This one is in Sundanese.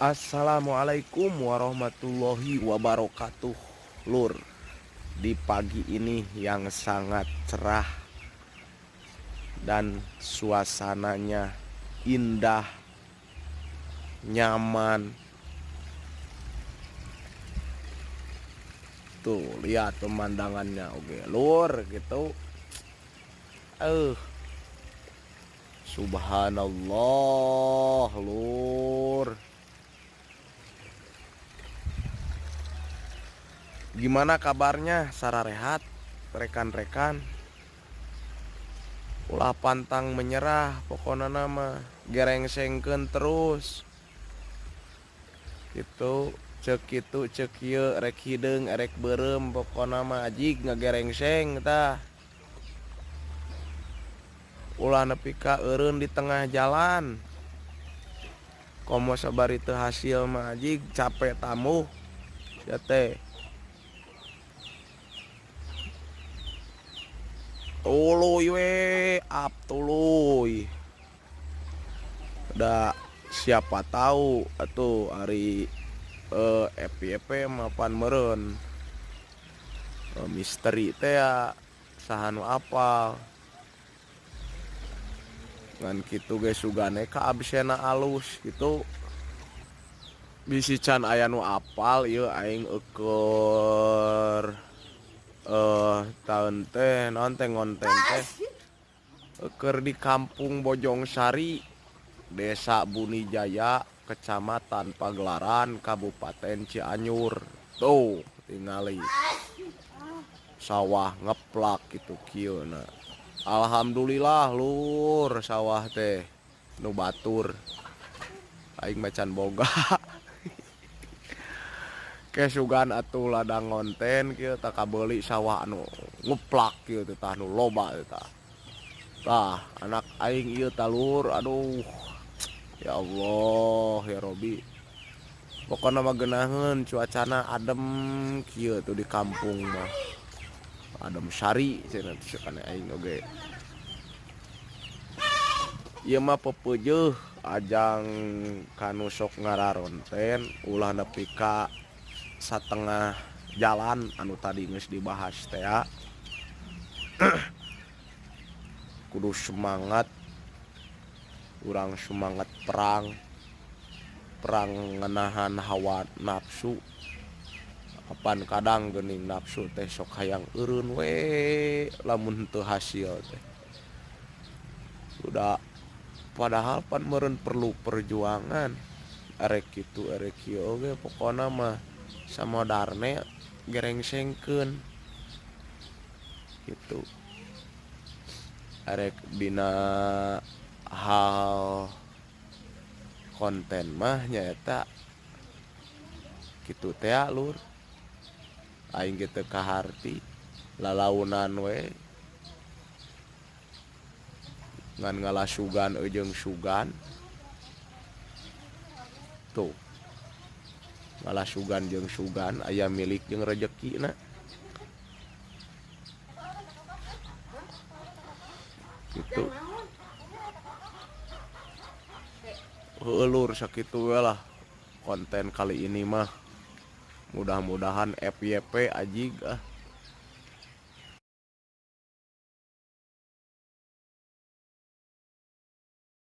Assalamualaikum warahmatullahi wabarakatuh. Lur, di pagi ini yang sangat cerah dan suasananya indah, nyaman. Tuh, lihat pemandangannya. Oke, Lur, gitu. Subhanallah, Lur. Gimana kabarnya sararehat rekan-rekan? Ulah pantang menyerah pokoknya nama gerengsengkeun terus gitu, cek itu cek ieu rek hideung rek beureum pokoknya mah ajig ngagerengseng tah. Ulah nepi ka eureun di tengah jalan, komo sabari teu hasil mah ajig capek tamu ya teh. Tuluy we, tuluy. Udah siapa tahu atuh hari FYP mapan meren misteri teh ya sahanu apal ngan kitu ge sugane ka abisena alus gitu bisi can aya nu apal ieu aing eukeur taun teh naon teh ngonten teh eukeur di kampung Bojongsari, Desa Bunijaya, Kecamatan Pagelaran, Kabupaten Cianjur. Tuh, tingali sawah ngeplak gitu kieu-na. Alhamdulillah lur, sawah teh nu batur. Aing macan boga. Kesugan atuh ladang ngonten kieu tah kabeuli sawah anu ngeplak kieu tah nu loba tah. Tah anak aing ieu tah lur, aduh. Ya Allah, ya Robi. Pokoknya mah geunaheun cuacana adem kieu tuh di kampung mah. Adem sari cenah kana aing oge. Ieu mah pepeujeuh ajang kanu sok ngararonten ulah nepi ka satengah jalan anu tadi geus dibahas teh ya. Kudu semangat, urang semangat perang nganahan hawa nafsu. Kapan kadang geuning nafsu teh sok hayang eureun we lamun teu hasil teh. Udah padahal pan meureun perlu perjuangan. Arek kitu arek kieu oge pokona mah samodarne gerengsengkeun gitu. Arek dina hal konten mah nyaeta kitu teh lur. Aing ge teu kaharti lalaunan we ngan ngalasugan jeung sugan. Tuh. Ngalasugan jeung sugan aya milik jeung rezekina. Gitu. Lur sakitu we lah konten kali ini mah. Mudah-mudahan FYP ajig